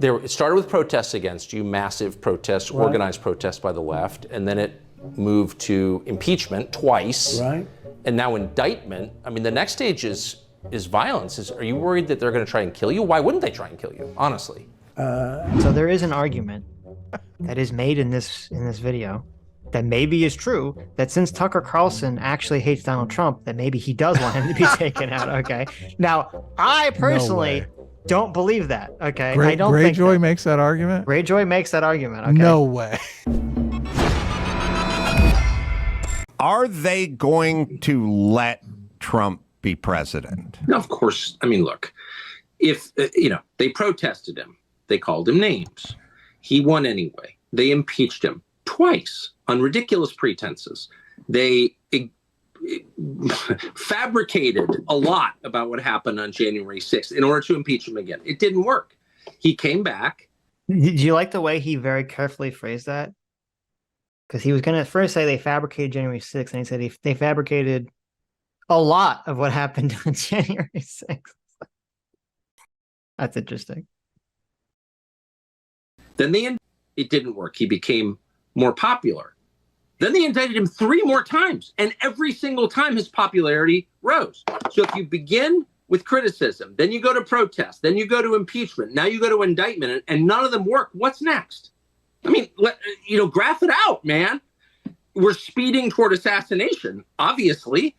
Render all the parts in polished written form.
It started with protests against you, massive protests, Right. organized protests by the left, and then it moved to impeachment twice, Right. and now indictment. I mean, the next stage is violence. Are you worried that they're going to try and kill you? Why wouldn't they try and kill you, honestly? So there is an argument that is made in this video that maybe is true, that since Tucker Carlson actually hates Donald Trump, that maybe he does want him to be taken out. Okay. Now, I personally don't believe that. Okay. I don't think Greyjoy makes that argument? Greyjoy makes that argument. Okay. No way. Are they going to let Trump be president? No, of course. I mean, look, if, they protested him, they called him names. He won anyway. They impeached him twice on ridiculous pretenses. They fabricated a lot about what happened on January 6th in order to impeach him again. It didn't work. He came back. Did you like the way he very carefully phrased that? Because he was going to first say they fabricated January 6th, and he said they fabricated a lot of what happened on January 6th. That's interesting. Then it didn't work. He became more popular. Then they indicted him 3 more times, and every single time his popularity rose. So if you begin with criticism, then you go to protest, then you go to impeachment, now you go to indictment, and none of them work, what's next? I mean, graph it out, man. We're speeding toward assassination, obviously,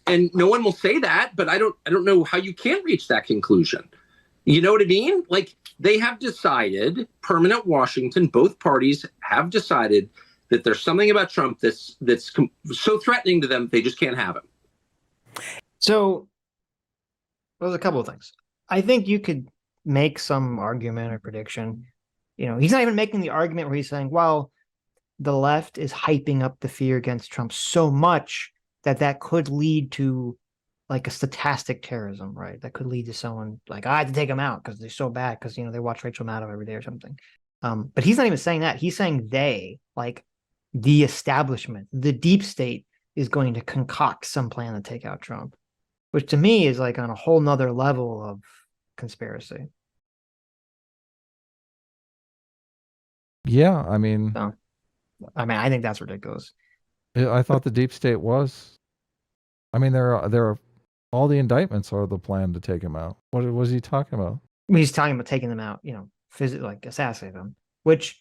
and no one will say that, but I don't know how you can reach that conclusion. You know what I mean? Like, they have decided, permanent Washington, both parties have decided that there's something about Trump that's so threatening to them, they just can't have him. So there's a couple of things. I think you could make some argument or prediction. He's not even making the argument where he's saying, well, the left is hyping up the fear against Trump so much that could lead to like a stochastic terrorism, right? That could lead to someone like, I had to take them out because they're so bad because, they watch Rachel Maddow every day or something. But he's not even saying that. He's saying like the establishment, the deep state is going to concoct some plan to take out Trump, which to me is like on a whole nother level of conspiracy. Yeah, I mean, I think that's ridiculous. I thought the deep state was. I mean, there are all the indictments are the plan to take him out. What was he talking about? He's talking about taking them out, like assassinate them. Which,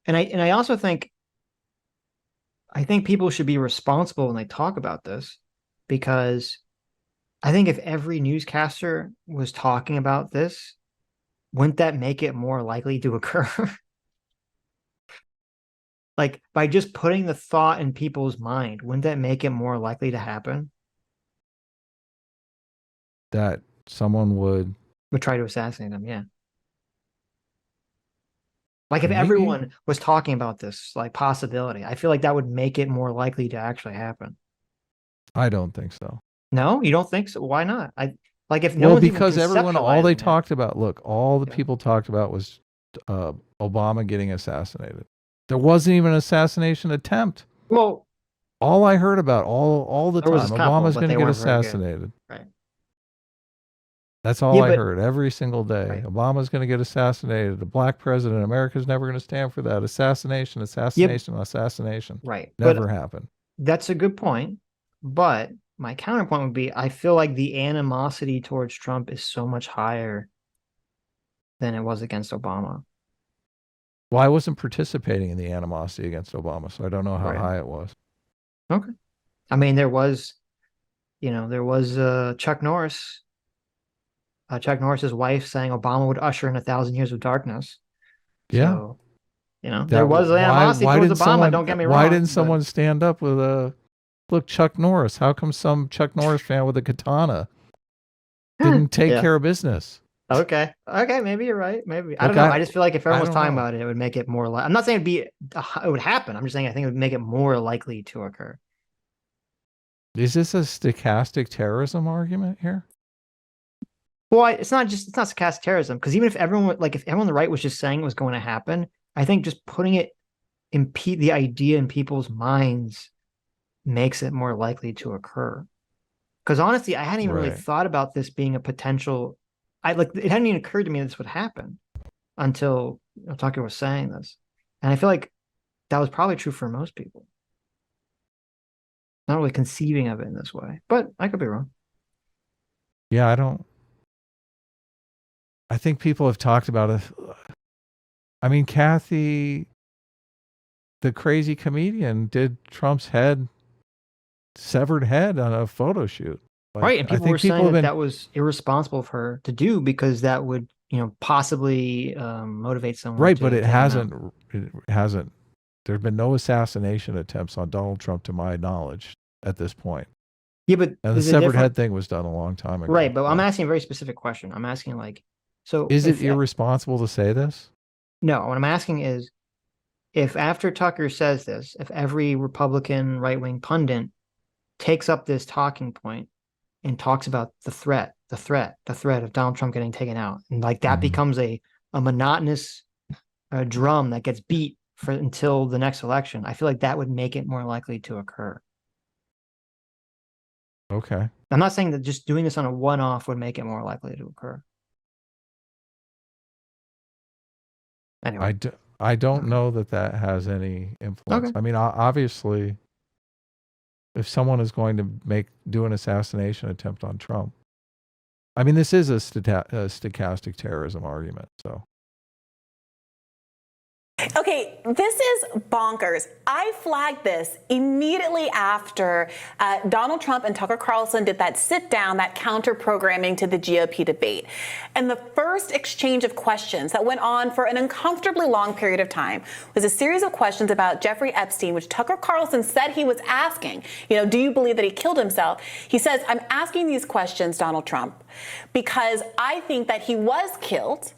and I also think, people should be responsible when they talk about this, because I think if every newscaster was talking about this, wouldn't that make it more likely to occur? Like, by just putting the thought in people's mind, wouldn't that make it more likely to happen? That someone would try to assassinate him, yeah. Like, if Maybe. everyone was talking about this, like, possibility, I feel like that would make it more likely to actually happen. I don't think so. No, you don't think so? Why not? If no one's because everyone, all they conceptualizing it. talked about, all the people talked about was Obama getting assassinated. There wasn't even an assassination attempt. Well, all I heard about all the time, was a couple, Obama's but going to they get weren't very good. assassinated. Right. That's all Yeah, I but- heard every single day. Right. Obama's going to get assassinated. The black president. America's never going to stand for that. Assassination, assassination, assassination. Right. Never happened. That's a good point. But my counterpoint would be, I feel like the animosity towards Trump is so much higher than it was against Obama. Well, I wasn't participating in the animosity against Obama, so I don't know how Right. high it was. Okay. I mean, there was Chuck Norris. Chuck Norris's wife saying Obama would usher in 1,000 years of darkness. Yeah. So, there was animosity why towards didn't Obama, someone, don't get me wrong. Why didn't but- someone stand up with look, Chuck Norris? How come some Chuck Norris fan with a katana didn't take Yeah. care of business? Okay, maybe you're right. Maybe. I Look, don't know. I just feel like if everyone was don't talking know. about it, it would make it more I'm not saying it would happen. I'm just saying I think it would make it more likely to occur. Is this a stochastic terrorism argument here? Well, it's not stochastic terrorism, because even if everyone on the right was just saying it was going to happen, I think just putting it the idea in people's minds makes it more likely to occur. Because honestly, I hadn't even really Right. thought about this being a potential. It hadn't even occurred to me this would happen. until Tucker was saying this. And I feel like that was probably true for most people. Not really conceiving of it in this way, but I could be wrong. Yeah, I think people have talked about it. I mean, Kathy, the crazy comedian, did Trump's severed head on a photo shoot. Like, Right, and people were saying have been, that was irresponsible of her to do because that would, possibly motivate someone. right, to but take him out. it hasn't. There's been no assassination attempts on Donald Trump, to my knowledge, at this point. Yeah, but And the there's a severed different- head thing was done a long time ago. Right, but I'm asking a very specific question. I'm asking so is it if- irresponsible to say this? No, what I'm asking is, if after Tucker says this, if every Republican right-wing pundit takes up this talking point and talks about the threat of Donald Trump getting taken out, and that becomes a monotonous drum that gets beat until the next election, I feel like that would make it more likely to occur. Okay. I'm not saying that just doing this on a one-off would make it more likely to occur. Anyway. I don't know that has any influence. Okay. I mean, obviously, if someone is going to do an assassination attempt on Trump, I mean, this is a stochastic terrorism argument. So, Okay, this is bonkers. I flagged this immediately after Donald Trump and Tucker Carlson did that sit down, that counter programming to the GOP debate. And the first exchange of questions that went on for an uncomfortably long period of time was a series of questions about Jeffrey Epstein, which Tucker Carlson said he was asking. Do you believe that he killed himself? He says, I'm asking these questions, Donald Trump, because I think that he was killed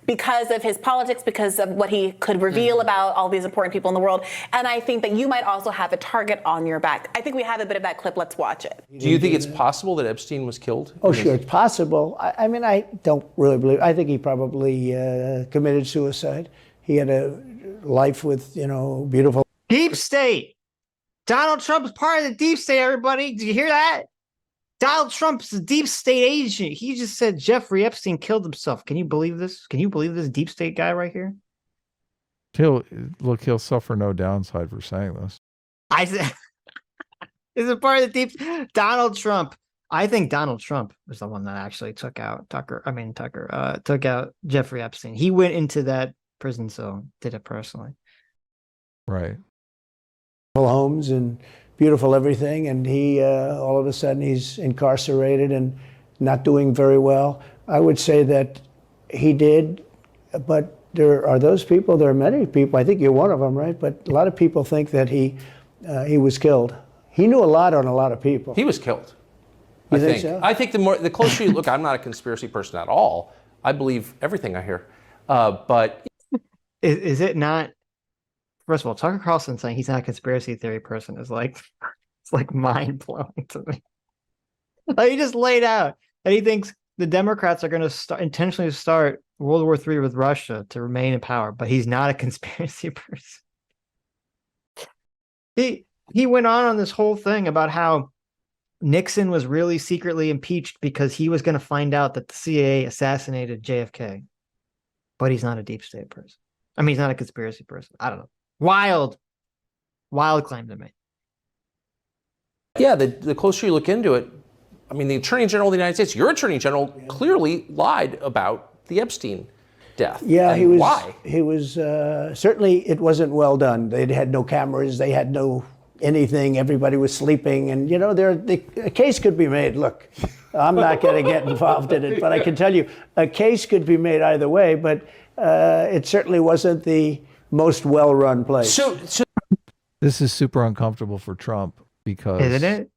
because of his politics, because of what he could reveal about all these important people in the world. And I think that you might also have a target on your back. I think we have a bit of that clip. Let's watch it. Do you think it's possible that Epstein was killed? Oh, sure, it's possible. I mean, I don't really believe. I think he probably committed suicide. He had a life with, beautiful. Deep state. Donald Trump is part of the deep state, everybody. Did you hear that? Donald Trump's a deep state agent. He just said Jeffrey Epstein killed himself. Can you believe this? Can you believe this deep state guy right here? he'll suffer no downside for saying this. I said, is it part of the deep? Donald Trump. I think Donald Trump was the one that actually took out Tucker took out Jeffrey Epstein. He went into that prison cell, did it personally. Right. Homes and beautiful everything, and he all of a sudden he's incarcerated and not doing very well. I would say that he did, but there are those people. There are many people. I think you're one of them, right? But a lot of people think that he was killed. He knew a lot on a lot of people. He was killed. You think so? I think the closer you look, I'm not a conspiracy person at all. I believe everything I hear. But Is it not? First of all, Tucker Carlson saying he's not a conspiracy theory person is it's mind blowing to me. He just laid out that he thinks the Democrats are going to intentionally start World War III with Russia to remain in power, but he's not a conspiracy person. He went on this whole thing about how Nixon was really secretly impeached because he was going to find out that the CIA assassinated JFK, but he's not a deep state person. I mean, he's not a conspiracy person. I don't know. Wild claim to me. yeah, the closer you look into it, I mean, the Attorney General of the United States, your Attorney General, clearly lied about the Epstein death. Yeah, and he was. Why? He was certainly. It wasn't well done. They had no cameras. They had no anything. Everybody was sleeping, and a case could be made. Look, I'm not going to get involved in it, but I can tell you a case could be made either way. But it certainly wasn't the most well-run place. So This is super uncomfortable for Trump because Isn't it?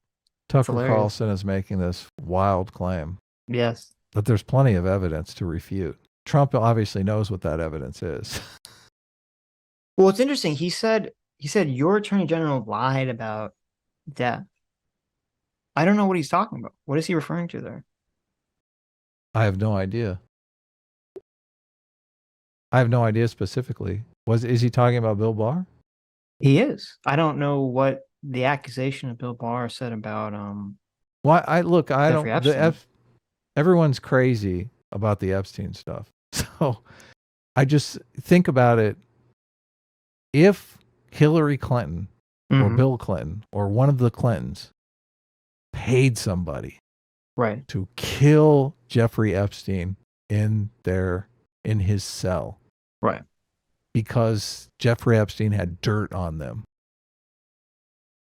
Tucker hilarious. Carlson is making this wild claim, Yes. but there's plenty of evidence to refute. Trump obviously knows what that evidence is. Well, it's interesting. He said your Attorney General lied about death. I don't know what he's talking about. What is he referring to there? I have no idea. I have no idea specifically. Is he talking about Bill Barr? He is. I don't know what the accusation of Bill Barr said about Well, I Jeffrey don't. Epstein. Everyone's crazy about the Epstein stuff. So I just think about it. If Hillary Clinton or Bill Clinton or one of the Clintons paid somebody Right. to kill Jeffrey Epstein in his cell, Right. because Jeffrey Epstein had dirt on them,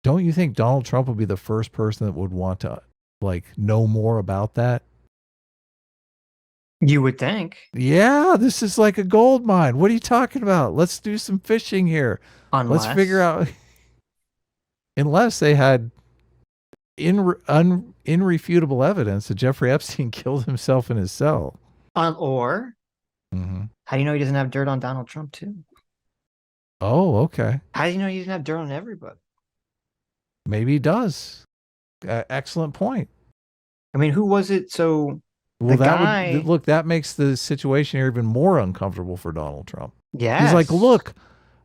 don't you think Donald Trump would be the first person that would want to know more about that? You would think. Yeah, this is like a gold mine. What are you talking about? Let's do some fishing here. Let's figure out. Unless they had irrefutable evidence that Jeffrey Epstein killed himself in his cell. Or how do you know he doesn't have dirt on Donald Trump too? Oh, okay. How do you know he doesn't have dirt on everybody? Maybe he does. Excellent point. I mean, who was it? So well, guy... that makes the situation here even more uncomfortable for Donald Trump. Yeah, he's like, look,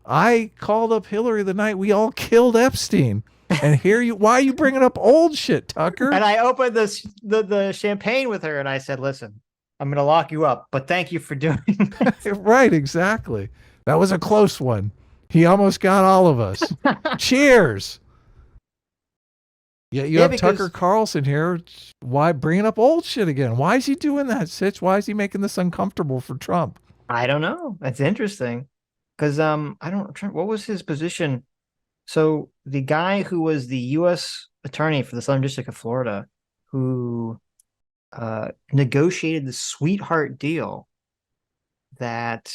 I called up Hillary the night we all killed Epstein, and why are you bringing up old shit, Tucker? And I opened the champagne with her, and I said, listen, I'm going to lock you up, but thank you for doing it. Right, exactly. That was a close one. He almost got all of us. Cheers. Yeah, you have Tucker Carlson here. Why bringing up old shit again? Why is he doing that, Sitch? Why is he making this uncomfortable for Trump? I don't know. That's interesting. Because what was his position? So the guy who was the U.S. attorney for the Southern District of Florida, who negotiated the sweetheart deal that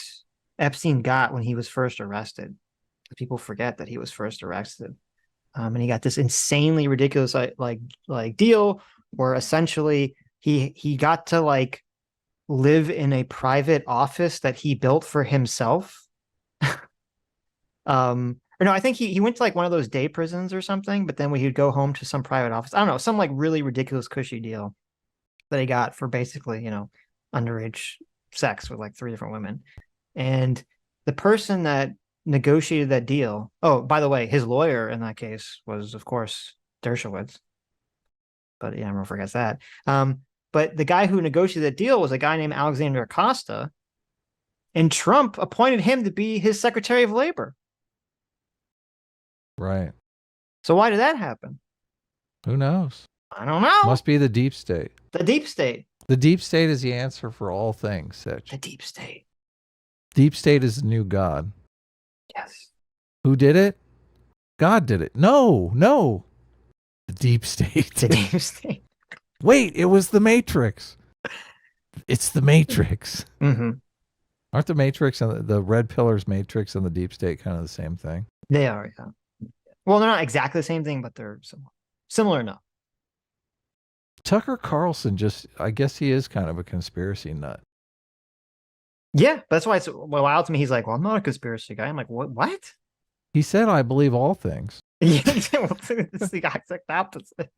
Epstein got when he was first arrested. People forget that he was first arrested. And he got this insanely ridiculous deal where essentially he got to live in a private office that he built for himself. Or no, I think he went to one of those day prisons or something, but then he would go home to some private office. I don't know, some really ridiculous cushy deal that he got for basically, underage sex with 3 different women. And the person that negotiated that deal, oh, by the way, his lawyer in that case was, of course, Dershowitz. But yeah, everyone forgets that. But the guy who negotiated that deal was a guy named Alexander Acosta, and Trump appointed him to be his Secretary of Labor. Right. So why did that happen? Who knows? I don't know. Must be the deep state. The deep state. The deep state is the answer for all things, Sitch. The deep state. Deep state is the new God. Yes. Who did it? God did it. No. The deep state. The deep state. Wait, it was the Matrix. It's the Matrix. Mm-hmm. Aren't the Matrix and the red pillars Matrix and the deep state kind of the same thing? They are, yeah. Well, they're not exactly the same thing, but they're similar enough. Tucker Carlson I guess he is kind of a conspiracy nut. Yeah, that's why it's wild to me. He's like, well, I'm not a conspiracy guy. I'm like, what? He said, I believe all things. Yeah, it's the exact opposite.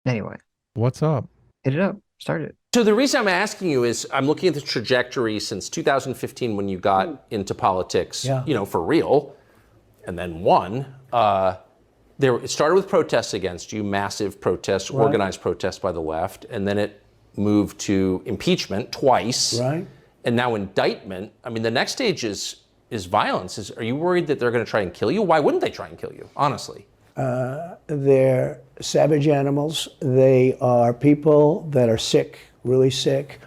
Anyway. What's up? Hit it up. Start it. So the reason I'm asking you is I'm looking at the trajectory since 2015 when you got into politics, for real, and then won. It started with protests against you, massive protests, right. Organized protests by the left, and then it moved to impeachment twice, right? And now indictment. I mean, the next stage is violence. Are you worried that they're going to try and kill you? Why wouldn't they try and kill you, honestly? They're savage animals. They are people that are sick, really sick.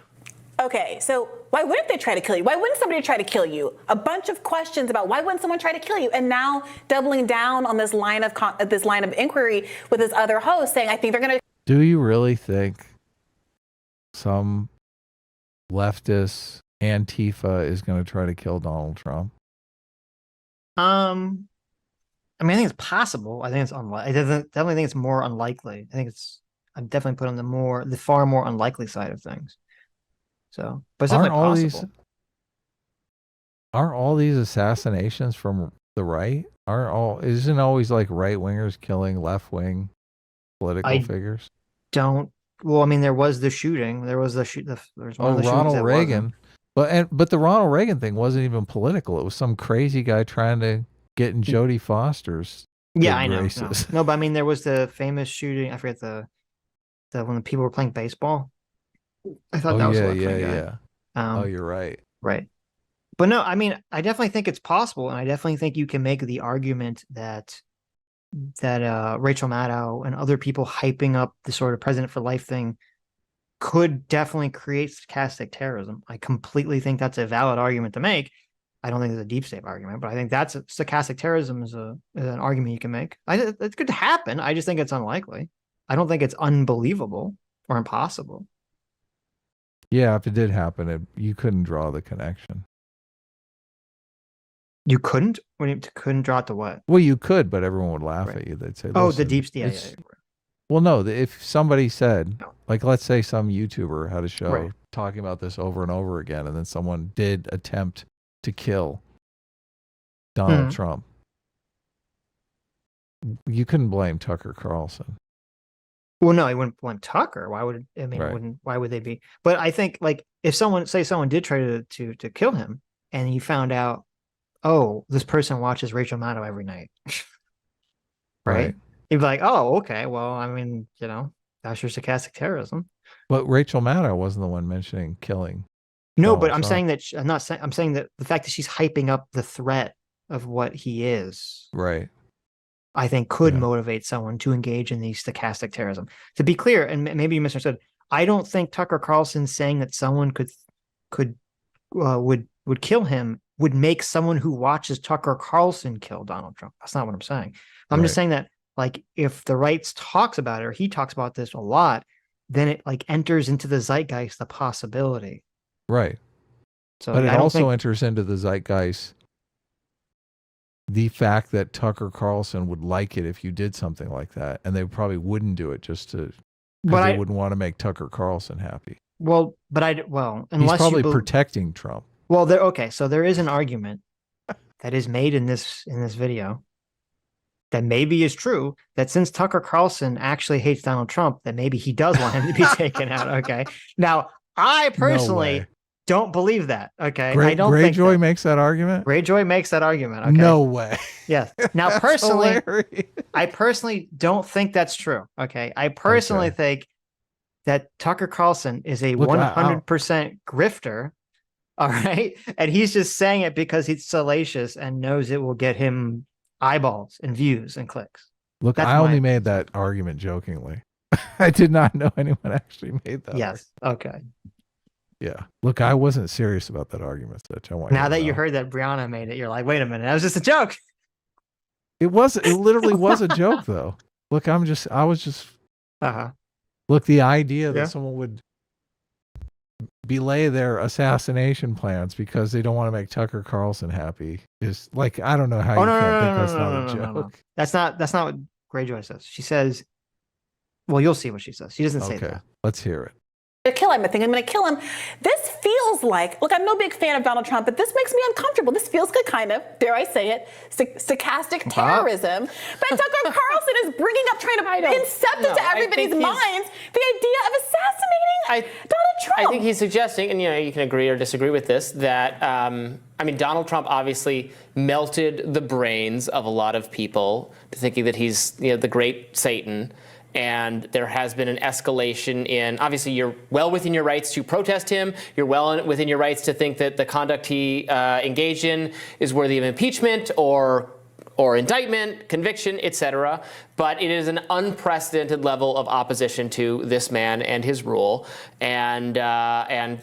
Okay, so why wouldn't they try to kill you? Why wouldn't somebody try to kill you? A bunch of questions about why wouldn't someone try to kill you? And now doubling down on this line of inquiry with this other host saying, I think they're going to. Do you really think some leftist Antifa is going to try to kill Donald Trump? I mean, I think it's possible. I think it's unlikely. I definitely think it's more unlikely. I'm definitely put on the far more unlikely side of things. So, but it's definitely possible. Aren't all these assassinations from the right? Isn't always right wingers killing left wing political figures? Well, I mean, there was the shooting. There was there's one of the Ronald Reagan. But the Ronald Reagan thing wasn't even political. It was some crazy guy trying to get in Jodie Foster's. Yeah, I know. No, but I mean, there was the famous shooting. I forget that when the people were playing baseball. I thought Oh that was a yeah, lot yeah, funny guy. yeah. Oh, you're right. Right. But no, I mean, I definitely think it's possible, and I definitely think you can make the argument that Rachel Maddow and other people hyping up the sort of president for life thing could definitely create stochastic terrorism. I completely think that's a valid argument to make. I don't think it's a deep state argument, but I think that's stochastic terrorism is an argument you can make. It could happen. I just think it's unlikely. I don't think it's unbelievable or impossible. Yeah, if it did happen, you couldn't draw the connection. You couldn't? What do you couldn't draw it to what? Well, you could, but everyone would laugh Right. at you. They'd say, "Oh, the "Listen, deep state." Yeah, it's- yeah, yeah. Well, no, if somebody said, No. like, let's say some YouTuber had a show Right. talking about this over and over again, and then someone did attempt to kill Donald Mhm. Trump. You couldn't blame Tucker Carlson. Well, no, he wouldn't blame Tucker. Why would I mean? Right. Wouldn't? Why would they be? But I think like if someone did try to kill him, and you found out, oh, this person watches Rachel Maddow every night, right? You'd be like, oh, okay, well, I mean, that's your stochastic terrorism. But Rachel Maddow wasn't the one mentioning killing. No, Donald but I'm Trump. saying that I'm saying that the fact that she's hyping up the threat of what he is, Right. I think could Yeah. motivate someone to engage in the stochastic terrorism. To be clear, and maybe you misunderstood, I don't think Tucker Carlson saying that someone would kill him would make someone who watches Tucker Carlson kill Donald Trump. That's not what I'm saying. I'm just Right. saying that like if the right talks about it or he talks about this a lot, then it like enters into the zeitgeist the possibility. Right. So But it I don't also think enters into the zeitgeist the fact that Tucker Carlson would like it if you did something like that, and they probably wouldn't do it just to because they wouldn't want to make Tucker Carlson happy. Well, but He's unless probably you protecting Trump. well, okay, so there is an argument that is made in this video that maybe is true, that since Tucker Carlson actually hates Donald Trump, that maybe he does want him to be taken out. Okay. Now, I personally way. don't believe that. Okay. I don't think Greyjoy that. makes that argument? Greyjoy makes that argument. Okay. No way. Yes. Now, That's personally, hilarious. I personally don't think that's true. Okay. I personally think that Tucker Carlson is a Look, 100% grifter. All right. And he's just saying it because he's salacious and knows it will get him eyeballs and views and clicks. Look, That's I only my- made that argument jokingly. I did not know anyone actually made that. Yes. Okay. Yeah. Look, I wasn't serious about that argument, Sitch. I want Now to that you know. heard that Brianna made it, you're like, wait a minute, that was just a joke. It literally was a joke though. Look, I was just look, the idea that Yeah. someone would belay their assassination plans because they don't want to make Tucker Carlson happy is like, I don't know how you can't think that's not a joke. That's not what Greyjoy says. She says, well, you'll see what she says. She doesn't say Okay, that. let's hear it. To kill him. I think I'm going to kill him. This feels like, look, I'm no big fan of Donald Trump, but this makes me uncomfortable. This feels good, kind of, dare I say it, stochastic terrorism. But Tucker Carlson is bringing up, trying to incept into everybody's minds the idea of assassinating Donald Trump. I think he's suggesting, and you can agree or disagree with this, that Donald Trump obviously melted the brains of a lot of people to thinking that he's the great Satan. And there has been an escalation in, obviously, you're well within your rights to protest him. You're well within your rights to think that the conduct he engaged in is worthy of impeachment or indictment, conviction, etc. But it is an unprecedented level of opposition to this man and his rule. And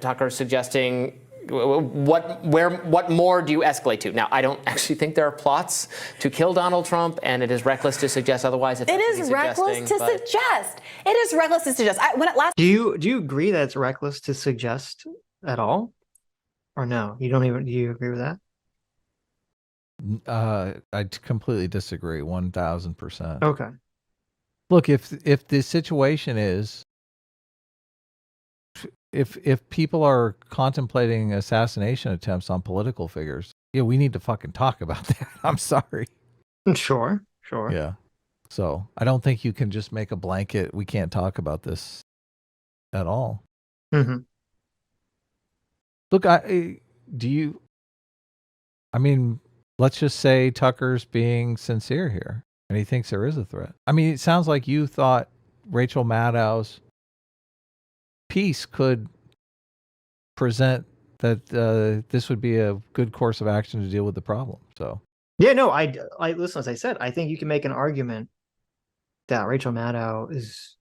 Tucker's suggesting, what more do you escalate to? Now, I don't actually think there are plots to kill Donald Trump, and it is reckless to suggest otherwise. It is reckless to suggest. It is reckless to suggest. Do you agree that it's reckless to suggest at all, or no? Do you agree with that? I completely disagree, 1,000%. Okay. Look, if the situation is, if people are contemplating assassination attempts on political figures, we need to fucking talk about that. I'm sorry. Sure. Yeah. So I don't think you can just make a blanket. We can't talk about this at all. Mm-hmm. Look, let's just say Tucker's being sincere here and he thinks there is a threat. I mean, it sounds like you thought Rachel Maddow's piece could present that this would be a good course of action to deal with the problem. So Yeah, no, I listen, as I said, I think you can make an argument that Rachel Maddow is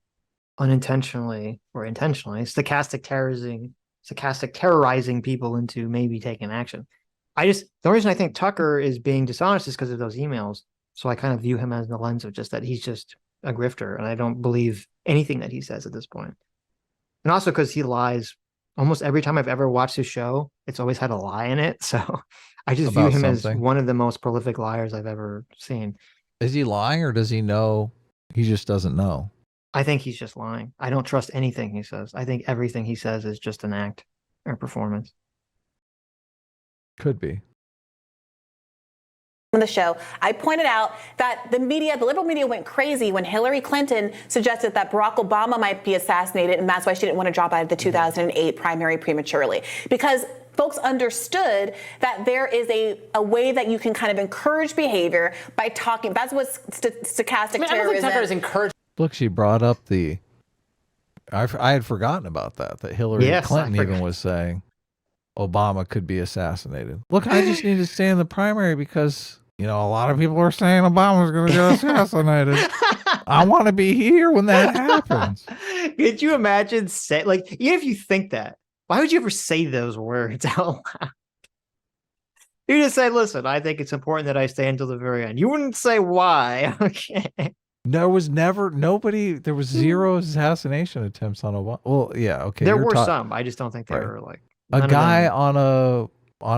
unintentionally or intentionally stochastic terrorizing people into maybe taking action. The reason I think Tucker is being dishonest is because of those emails. So I kind of view him as the lens of just that he's just a grifter, and I don't believe anything that he says at this point. And also because he lies almost every time I've ever watched his show, it's always had a lie in it. So I just view him as one of the most prolific liars I've ever seen. Is he lying, or does he know? He just doesn't know. I think he's just lying. I don't trust anything he says. I think everything he says is just an act or performance. Could be. On the show, I pointed out that the liberal media went crazy when Hillary Clinton suggested that Barack Obama might be assassinated, and that's why she didn't want to drop out of the 2008 primary prematurely. Because folks understood that there is a way that you can kind of encourage behavior by talking. That's what stochastic terrorism. I don't think Tucker is encouraged. Look, she brought up I had forgotten about that Hillary Clinton even was saying Obama could be assassinated. Look, I just need to stay in the primary because, a lot of people are saying Obama's going to get assassinated. I want to be here when that happens. Could you imagine even if you think that, why would you ever say those words out loud? You just say, listen, I think it's important that I stay until the very end. You wouldn't say why. Okay. There was zero assassination attempts on Obama. Well, yeah, okay. There were some. I just don't think they were like a guy on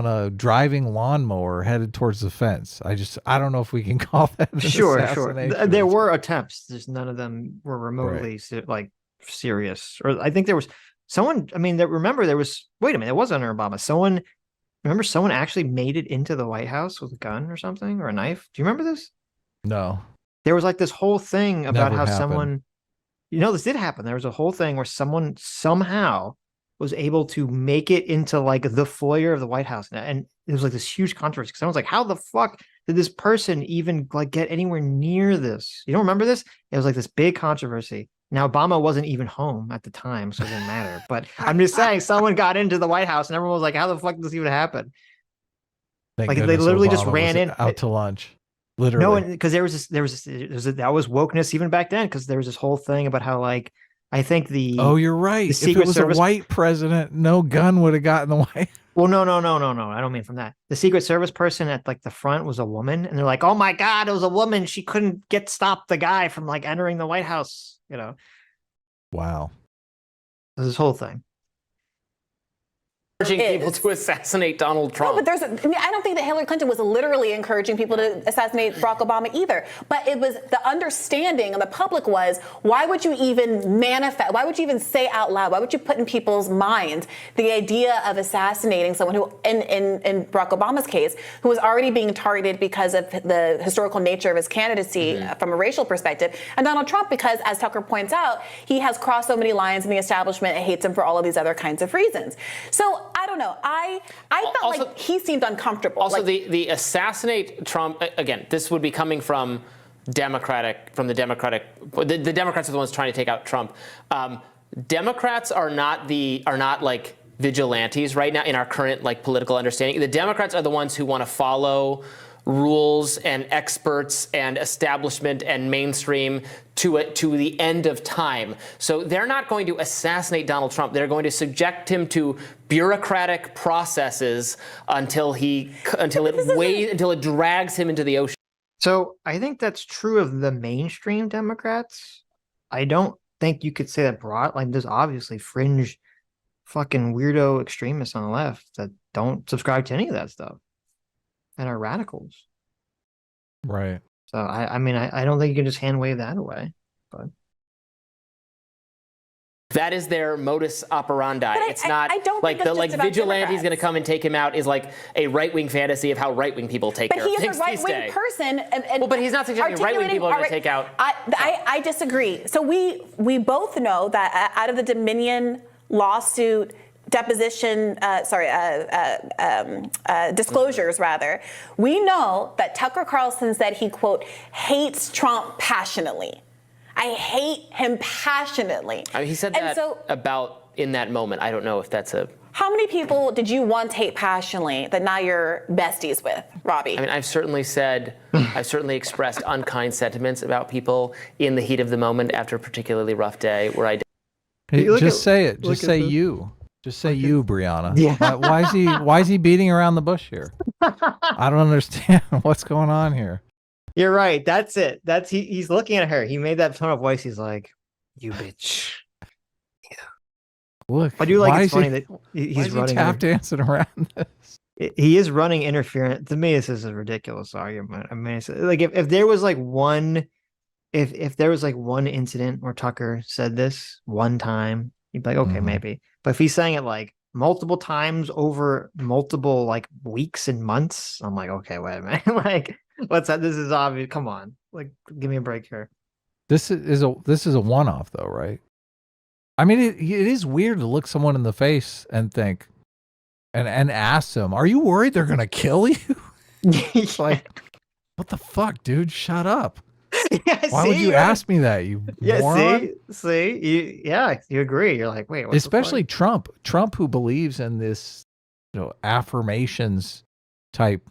a driving lawnmower headed towards the fence. I don't know if we can call that an assassination. There were attempts. Just none of them were remotely serious. Or I think there was someone. I mean, remember there was. Wait a minute, it was under Obama. Someone actually made it into the White House with a gun or something or a knife. Do you remember this? No. There was like this whole thing about Never how happened. this did happen. There was a whole thing where someone somehow was able to make it into like the foyer of the White House. And it was like this huge controversy. Because someone's like, how the fuck did this person even like get anywhere near this? You don't remember this? It was like this big controversy. Now, Obama wasn't even home at the time, so it didn't matter. But I'm just saying someone got into the White House and everyone was like, how the fuck did this even happen? Thank like they goodness literally Obama just ran was in out to lunch. Literally. No, because that was wokeness even back then. Because there was this whole thing about how like I think you're right. If it was a white president, no gun would have gotten the White. Well, no. I don't mean from that. The Secret Service person at like the front was a woman, and they're like, "Oh my God, it was a woman. She couldn't stop the guy from like entering the White House." Wow. There's this whole thing. Encouraging people to assassinate Donald Trump. No, but I don't think that Hillary Clinton was literally encouraging people to assassinate Barack Obama either. But it was the understanding of the public was, why would you even manifest? Why would you even say out loud? Why would you put in people's minds the idea of assassinating someone who, in Barack Obama's case, who was already being targeted because of the historical nature of his candidacy from a racial perspective, and Donald Trump because, as Tucker points out, he has crossed so many lines in the establishment and hates him for all of these other kinds of reasons. So I don't know. I felt also, like he seemed uncomfortable. Also, the assassinate Trump, again, this would be coming from the Democrats are the ones trying to take out Trump. Democrats are not like vigilantes right now in our current like political understanding. The Democrats are the ones who want to follow rules and experts and establishment and mainstream to the end of time. So they're not going to assassinate Donald Trump. They're going to subject him to bureaucratic processes until it drags him into the ocean. So I think that's true of the mainstream Democrats. I don't think you could say that broad. Like there's obviously fringe fucking weirdo extremists on the left that don't subscribe to any of that stuff and are radicals. Right. So I mean, I don't think you can just hand wave that away. But that is their modus operandi. But it's not like the vigilante's going to come and take him out is like a right-wing fantasy of how right-wing people take care of things. But he's a right-wing person. Well, but he's not suggesting right-wing people are going to take out. I disagree. So we both know that out of the Dominion lawsuit deposition, disclosures rather, we know that Tucker Carlson said he, quote, hates Trump passionately. I hate him passionately. I mean, he said that about in that moment. I don't know if that's a... How many people did you once hate passionately that now you're besties with, Robbie? I mean, I've certainly expressed unkind sentiments about people in the heat of the moment after a particularly rough day where I... Hey, just say it. Just say you. Just say you, Brianna. Yeah. Why is he beating around the bush here? I don't understand what's going on here. You're right. That's it. He's looking at her. He made that tone of voice. He's like, "You bitch." Look, I do like it's funny that he's running tap dancing around this. He is running interference. To me, this is a ridiculous argument. I mean, it's like if there was like one, if there was like one incident where Tucker said this one time, you'd be like, okay, maybe. But if he's saying it like multiple times over multiple like weeks and months, I'm like, okay, wait a minute. Like, what's that? This is obvious. Come on, like, give me a break here. This is a one-off though, right? I mean, it is weird to look someone in the face and think, and ask them, "Are you worried they're gonna kill you?" It's like, what the fuck, dude? Shut up. Yeah, Why would you ask me that? You moron? See, you agree. You're like, wait, especially Trump, who believes in this, affirmations type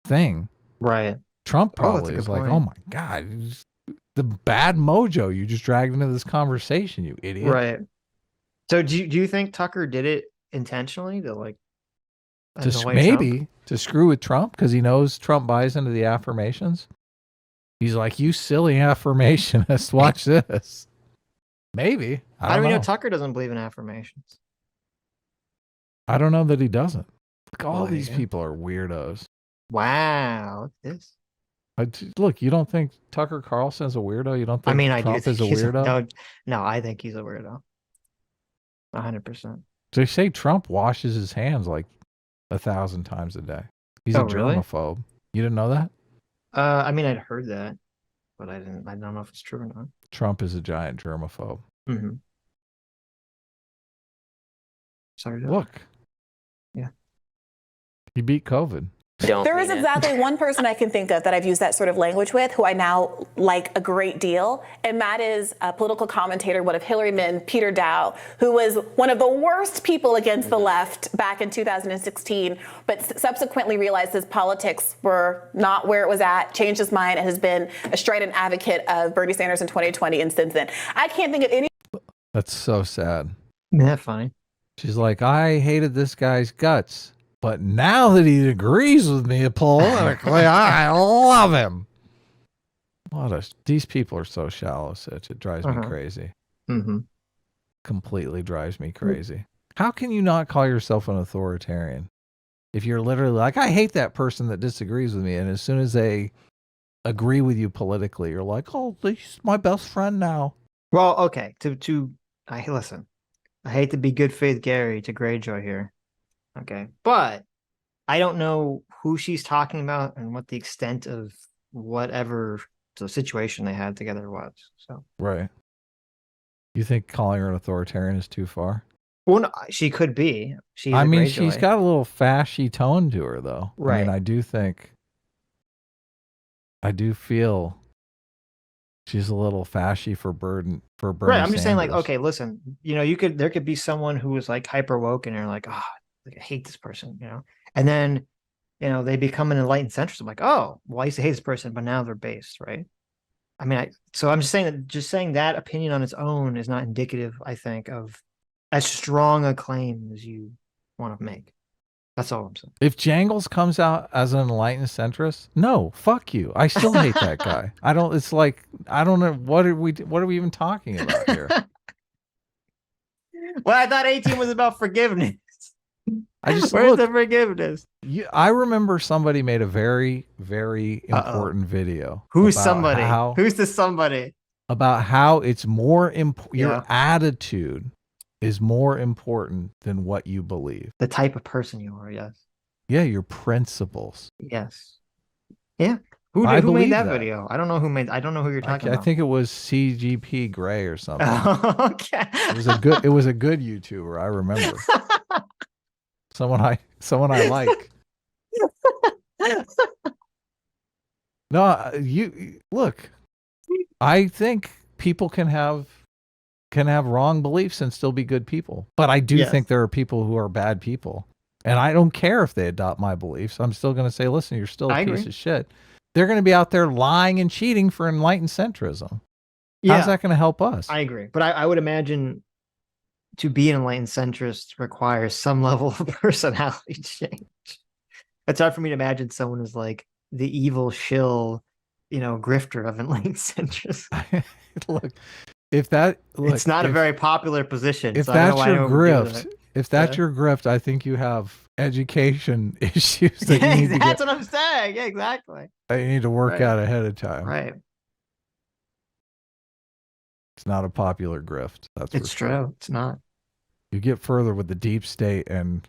thing, right? Trump probably is like, oh my god, the bad mojo you just dragged into this conversation, you idiot. Right. So do you think Tucker did it intentionally to like maybe to screw with Trump because he knows Trump buys into the affirmations? He's like, you silly affirmationist, watch this. Maybe. How do we know Tucker doesn't believe in affirmations? I don't know that he doesn't. Look, all these people are weirdos. Wow. Look at this. Look, you don't think Tucker Carlson's a weirdo? You don't think Trump is a weirdo? No, I think he's a weirdo. 100%. They say Trump washes his hands like 1,000 times a day. He's a germaphobe. Really? You didn't know that? I mean, I'd heard that, but I don't know if it's true or not. Trump is a giant germaphobe. Mm-hmm. Sorry. Look. Yeah. He beat COVID. There is exactly one person I can think of that I've used that sort of language with who I now like a great deal, and that is a political commentator, one of Hillary men, Peter Dow, who was one of the worst people against the left back in 2016, but subsequently realized his politics were not where it was at, changed his mind, and has been a strident advocate of Bernie Sanders in 2020 and since then. I can't think of any... That's so sad. Isn't that funny? She's like, I hated this guy's guts. But now that he agrees with me politically, I love him. These people are so shallow, Sitch. It drives me crazy. Mm-hmm. Completely drives me crazy. How can you not call yourself an authoritarian if you're literally like, I hate that person that disagrees with me, and as soon as they agree with you politically, you're like, oh, he's my best friend now. Well, okay. Listen, I hate to be good faith Gary to Greyjoy here. Okay. But I don't know who she's talking about and what the extent of whatever the situation they had together was. So right. You think calling her an authoritarian is too far? Well, no, she could be. She's got a little fashy tone to her, though. Right. I mean, I do feel she's a little fashy for Bernie. Right. I'm just saying, like, okay, listen, there could be someone who was like hyper woke and you're like, oh, like, I hate this person, and then, they become an enlightened centrist. I'm like, oh, well, I used to hate this person, but now they're based, right? I mean, so I'm just saying that opinion on its own is not indicative, I think, of as strong a claim as you want to make. That's all I'm saying. If Jangles comes out as an enlightened centrist, no, fuck you. I still hate that guy. I don't know. What are we even talking about here? Well, I thought 18 was about forgiveness. Where's the forgiveness? I remember somebody made a very, very important video. Who's somebody? Who's the somebody? About how it's more important. Your attitude is more important than what you believe. The type of person you are, yes. Yeah, your principles. Yes. Yeah. Who made that video? I don't know who you're talking about. I think it was CGP Grey or something. Okay. It was a good YouTuber, I remember. Someone I like. No, you look. I think people can have can have wrong beliefs and still be good people. But I do think there are people who are bad people. And I don't care if they adopt my beliefs. I'm still going to say, listen, you're still a piece of shit. They're going to be out there lying and cheating for enlightened centrism. How's that going to help us? I agree. But I would imagine to be an enlightened centrist requires some level of personality change. It's hard for me to imagine someone who's like the evil shill, grifter of enlightened centrism. Look, it's not a very popular position. If that's your grift, your grift, I think you have education issues that you need that's what I'm saying. Yeah, exactly. That you need to work out ahead of time. Right. It's not a popular grift. It's true. It's not. You get further with the deep state, and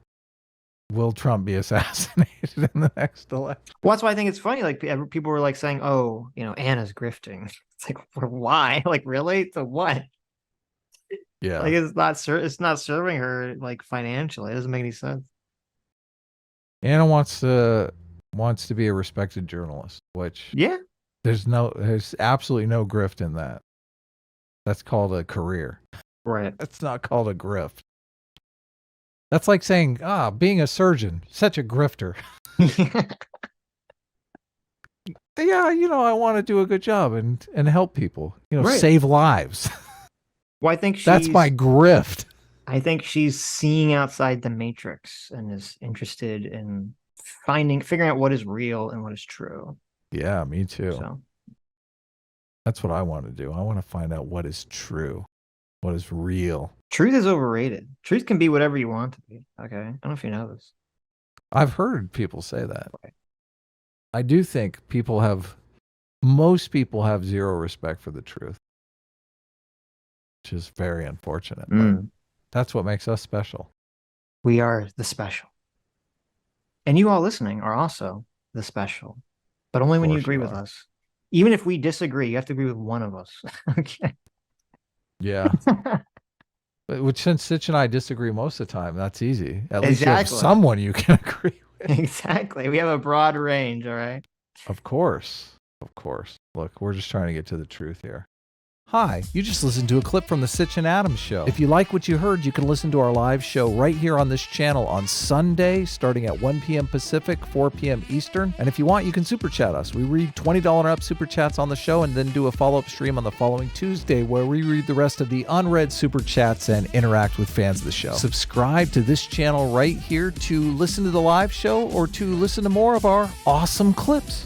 will Trump be assassinated in the next election? Well, that's why I think it's funny. Like people were like saying, "Oh, Anna's grifting." It's like, why? Like, really? To what? Yeah. Like, it's not serving her like financially. It doesn't make any sense. Anna wants to be a respected journalist, which there's absolutely no grift in that. That's called a career. Right. That's not called a grift. That's like saying, being a surgeon, such a grifter. Yeah, I want to do a good job and help people, save lives. Well, I think that's my grift. I think she's seeing outside the matrix and is interested in figuring out what is real and what is true. Yeah, me too. So that's what I want to do. I want to find out what is true, what is real. Truth is overrated. Truth can be whatever you want to be. Okay. I don't know if you know this. I've heard people say that. Right. I do think most people have zero respect for the truth, which is very unfortunate. But that's what makes us special. We are the special. And you all listening are also the special, but only when you agree with us. Even if we disagree, you have to agree with one of us. Okay. Yeah. Which, since Sitch and I disagree most of the time, that's easy. At least you have someone you can agree with. Exactly. We have a broad range, all right? Of course. Look, we're just trying to get to the truth here. Hi, you just listened to a clip from the Sitch and Adams show. If you like what you heard, you can listen to our live show right here on this channel on Sunday, starting at 1 p.m. Pacific, 4 p.m. Eastern. And if you want, you can super chat us. We read $20 and up super chats on the show and then do a follow-up stream on the following Tuesday where we read the rest of the unread super chats and interact with fans of the show. Subscribe to this channel right here to listen to the live show or to listen to more of our awesome clips.